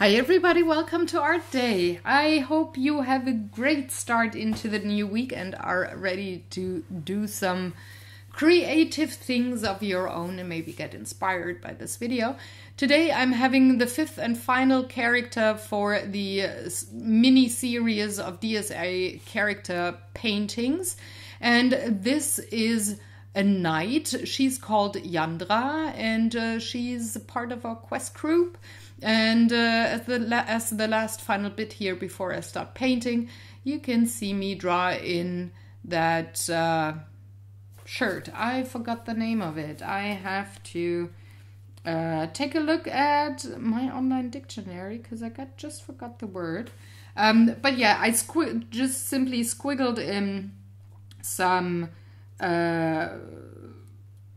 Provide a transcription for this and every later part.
Hi everybody, welcome to Art Day. I hope you have a great start into the new week and are ready to do some creative things of your own and maybe get inspired by this video. Today I'm having the fifth and final character for the mini series of DSA character paintings, and this is a knight. She's called Jandra, and she's part of our quest group. And as the last final bit here before I start painting, you can see me draw in that shirt. I forgot the name of it. I have to take a look at my online dictionary because I just forgot the word. But yeah, I just simply squiggled in some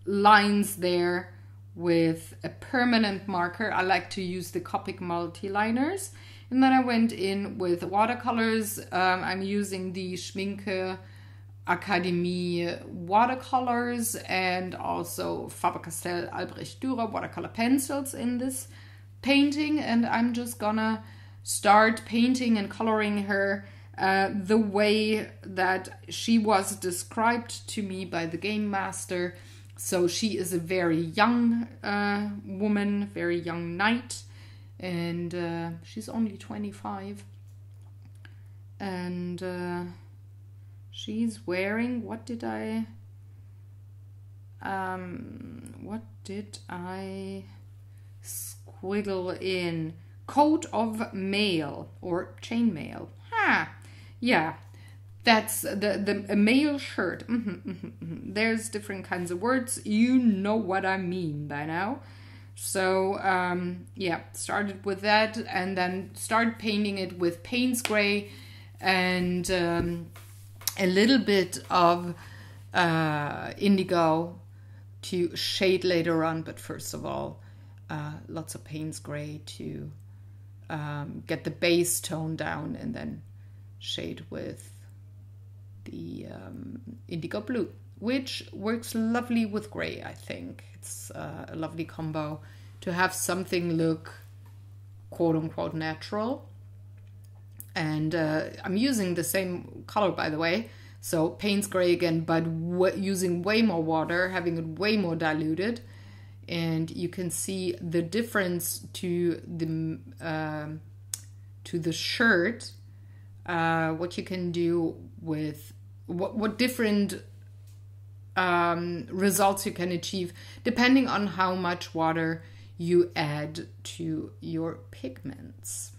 lines there with a permanent marker. I like to use the Copic multi-liners. And then I went in with watercolors. I'm using the Schminke Akademie watercolors and also Faber-Castell Albrecht Dürer watercolor pencils in this painting. And I'm just gonna start painting and coloring her the way that she was described to me by the game master. So she is a very young woman, very young knight, and she's only 25. And she's wearing, what did I squiggle in? Coat of mail or chainmail. Yeah. That's a male shirt. There's different kinds of words. You know what I mean by now. So, yeah, started with that and then started painting it with Payne's Gray and a little bit of indigo to shade later on. But first of all, lots of Payne's Gray to get the base tone down and then shade with the indigo blue, which works lovely with gray. I think it's a lovely combo to have something look quote-unquote natural. And I'm using the same color, by the way, so Payne's Gray again, but using way more water, having it way more diluted. And you can see the difference to the shirt. What you can do with what different results you can achieve depending on how much water you add to your pigments.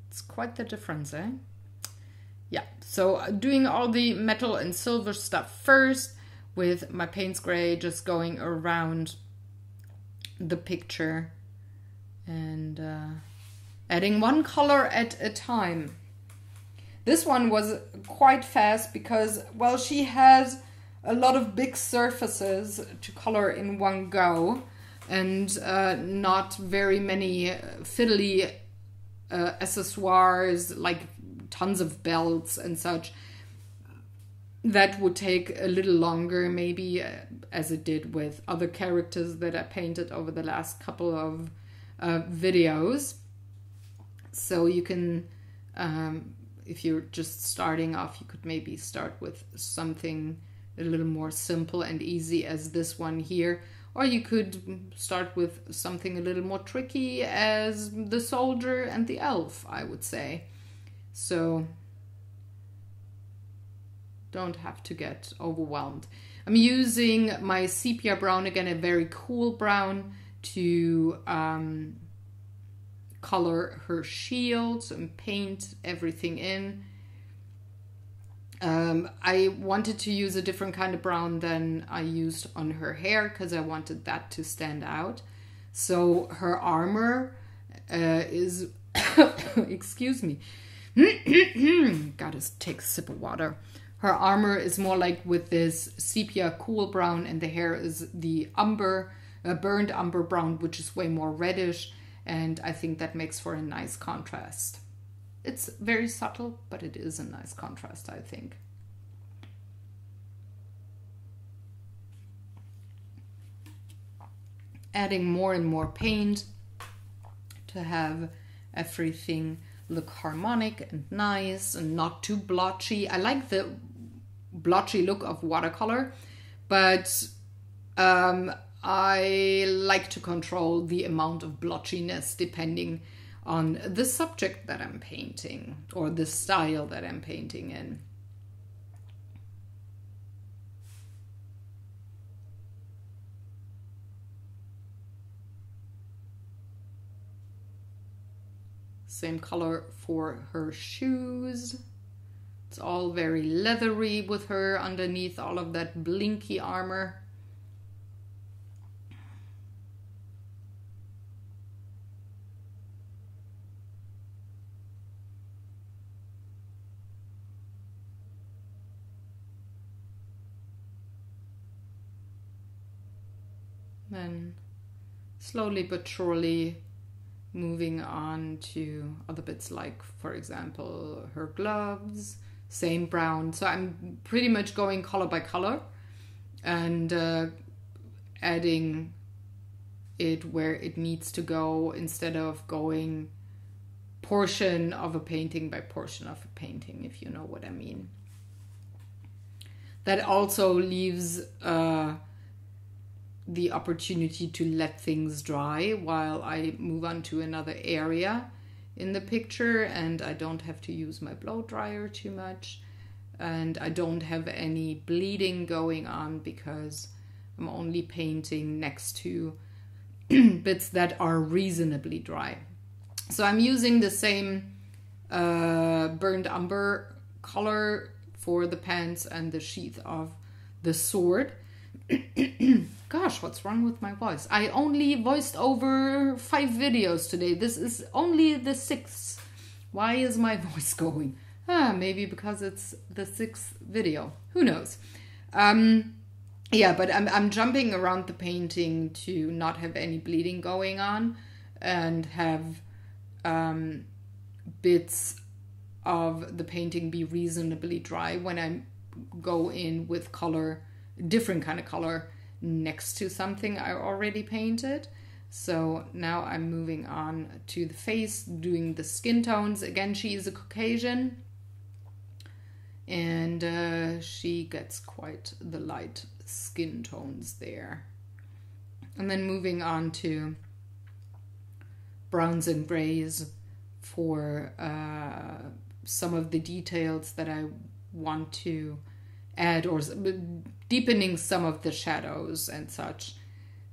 It's quite the difference, eh? Yeah, so doing all the metal and silver stuff first with my Payne's Gray, just going around the picture and adding one color at a time. This one was quite fast because, well, she has a lot of big surfaces to color in one go and not very many fiddly accessoires like tons of belts and such. That would take a little longer maybe, as it did with other characters that I painted over the last couple of videos. So you can... if you're just starting off, you could maybe start with something a little more simple and easy as this one here. Or you could start with something a little more tricky as the soldier and the elf, I would say. So don't have to get overwhelmed. I'm using my sepia brown, again, a very cool brown, to color her shield and paint everything in. I wanted to use a different kind of brown than I used on her hair because I wanted that to stand out. So her armor is excuse me, gotta take a sip of water. Her armor is more like with this sepia cool brown, and the hair is the umber, burnt umber brown, which is way more reddish. And I think that makes for a nice contrast. It's very subtle, but it is a nice contrast, I think. Adding more and more paint to have everything look harmonic and nice and not too blotchy. I like the blotchy look of watercolor, but I like to control the amount of blotchiness depending on the subject that I'm painting or the style that I'm painting in. Same color for her shoes. It's all very leathery with her underneath all of that blinky armor. Then slowly but surely moving on to other bits, like for example her gloves, same brown. So I'm pretty much going color by color and adding it where it needs to go instead of going portion of a painting by portion of a painting, if you know what I mean. That also leaves the opportunity to let things dry while I move on to another area in the picture, and I don't have to use my blow dryer too much, and I don't have any bleeding going on because I'm only painting next to bits that are reasonably dry. So I'm using the same burnt umber color for the pants and the sheath of the sword. Gosh, what's wrong with my voice? I only voiced over 5 videos today. This is only the 6th. Why is my voice going? Maybe because it's the 6th video. Who knows? Yeah, but I'm jumping around the painting to not have any bleeding going on and have bits of the painting be reasonably dry when I go in with color, different kind of color, next to something I already painted. So now I'm moving on to the face, doing the skin tones. Again, she is a Caucasian, and she gets quite the light skin tones there. And then moving on to browns and grays for some of the details that I want to add, or deepening some of the shadows and such.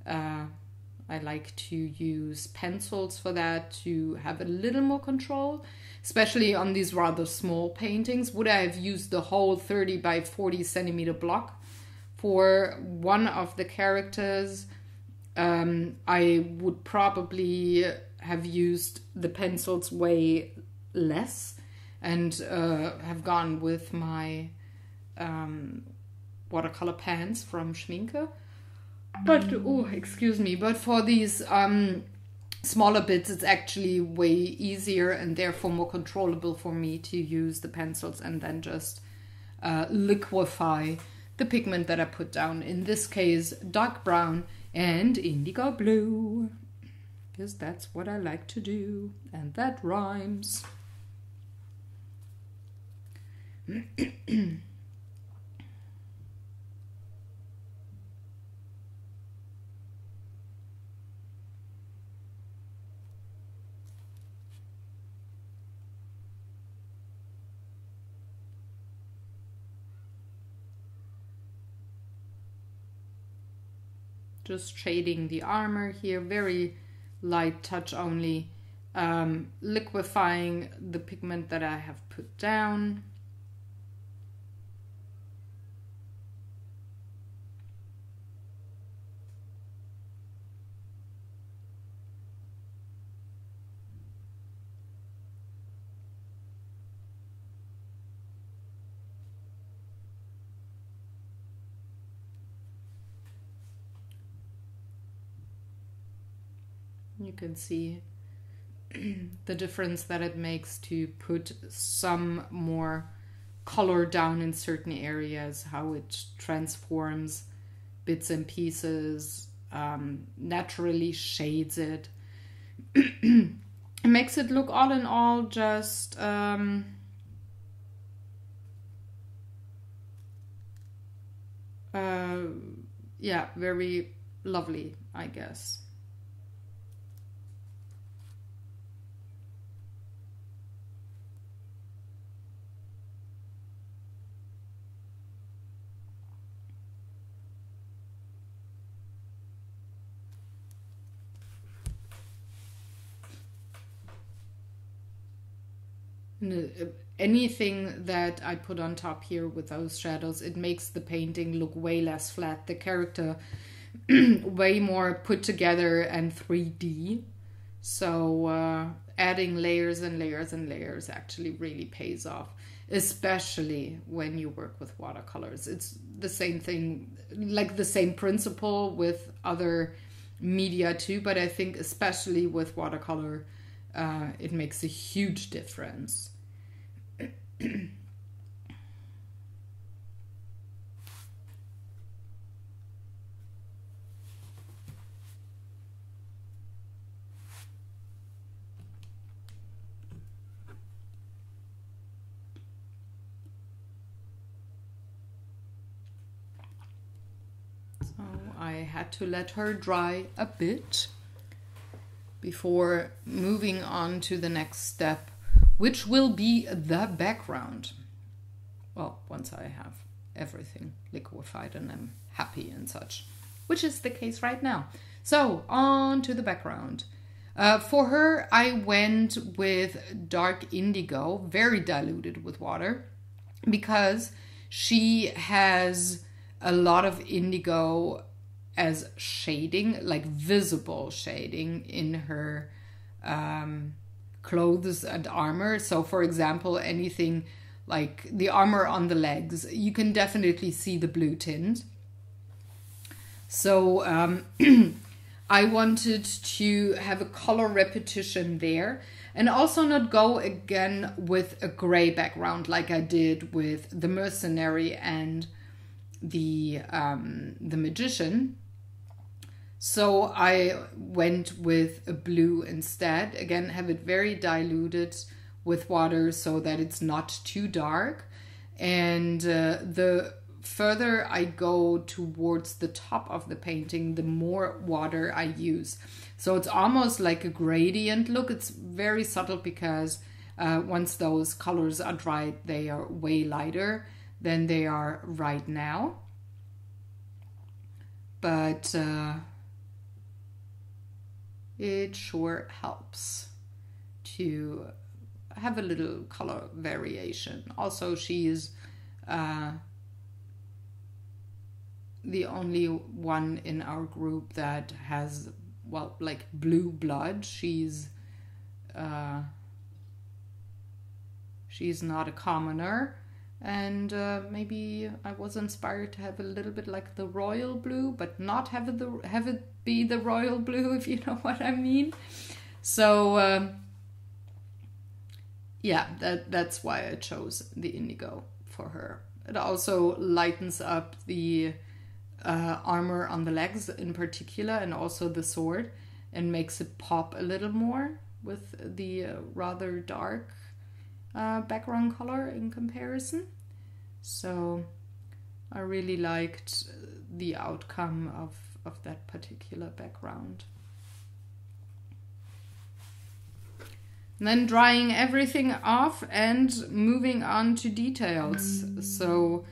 I like to use pencils for that to have a little more control, especially on these rather small paintings. Would I have used the whole 30 by 40 centimeter block for one of the characters, I would probably have used the pencils way less and have gone with my watercolor pans from Schminke. But, oh, excuse me, but for these smaller bits, it's actually way easier and therefore more controllable for me to use the pencils and then just liquefy the pigment that I put down. In this case, dark brown and indigo blue, because that's what I like to do, and that rhymes. Just shading the armor here, very light touch only, liquefying the pigment that I have put down. You can see the difference that it makes to put some more color down in certain areas, how it transforms bits and pieces, naturally shades it. It makes it look all in all just yeah, very lovely, I guess. Anything that I put on top here with those shadows, it makes the painting look way less flat. The character way more put together and 3D. So adding layers and layers and layers actually really pays off, especially when you work with watercolors. It's the same thing, like the same principle with other media too, but I think especially with watercolor, it makes a huge difference. So I had to let her dry a bit before moving on to the next step, which will be the background. Well, once I have everything liquefied and I'm happy and such, which is the case right now. So on to the background. For her, I went with dark indigo, very diluted with water, because she has a lot of indigo as shading, like visible shading in her clothes and armor. So for example, anything like the armor on the legs, you can definitely see the blue tint. So I wanted to have a color repetition there, and also not go again with a gray background like I did with the Mercenary and the Magician. So I went with a blue instead. Again, have it very diluted with water so that it's not too dark. And the further I go towards the top of the painting, the more water I use. So it's almost like a gradient look. It's very subtle because once those colors are dried, they are way lighter than they are right now. But it sure helps to have a little color variation. Also, she's the only one in our group that has, well, like blue blood. She's not a commoner, and maybe I was inspired to have a little bit like the royal blue, but not have it be the royal blue, if you know what I mean. So yeah, that's why I chose the indigo for her. It also lightens up the armor on the legs in particular, and also the sword, and makes it pop a little more with the rather dark background color in comparison. So I really liked the outcome of that particular background. And then drying everything off and moving on to details. So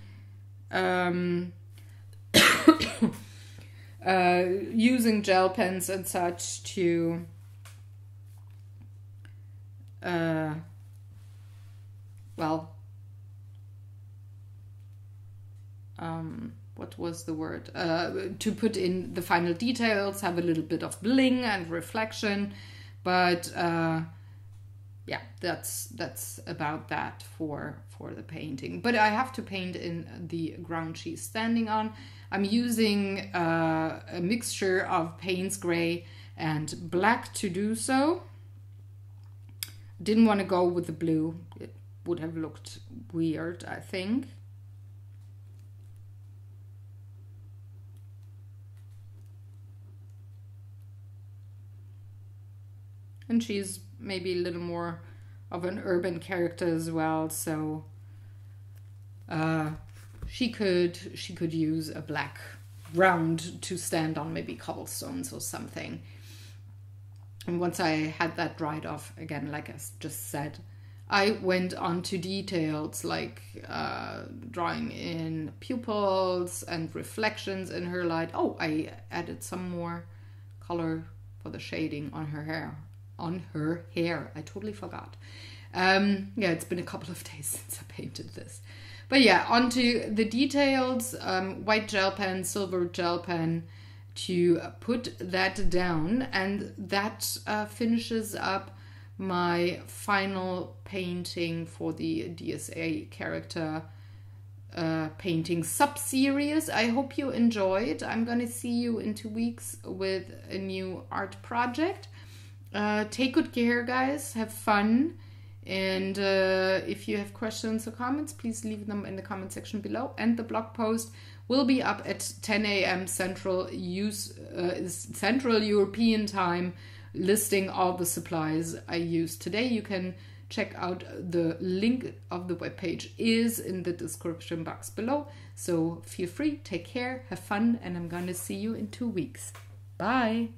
using gel pens and such to what was the word? To put in the final details, have a little bit of bling and reflection, but yeah, that's about that for the painting. But I have to paint in the ground she's standing on. I'm using a mixture of Payne's Gray and black to do so. Didn't want to go with the blue. It would have looked weird, I think. And she's maybe a little more of an urban character as well. So she could use a black ground to stand on, maybe cobblestones or something. And once I had that dried off, again, like I just said, I went on to details like drawing in pupils and reflections in her light. Oh, I added some more color for the shading on her hair. I totally forgot. Yeah, it's been a couple of days since I painted this. But yeah, onto the details. White gel pen, silver gel pen to put that down. And that finishes up my final painting for the DSA character painting sub-series. I hope you enjoyed. I'm going to see you in 2 weeks with a new art project. Take good care, guys. Have fun. And if you have questions or comments, please leave them in the comment section below. And the blog post will be up at 10 a.m. Central European time, listing all the supplies I used today. You can check out the link of the webpage is in the description box below. So feel free, take care, have fun, and I'm going to see you in 2 weeks. Bye!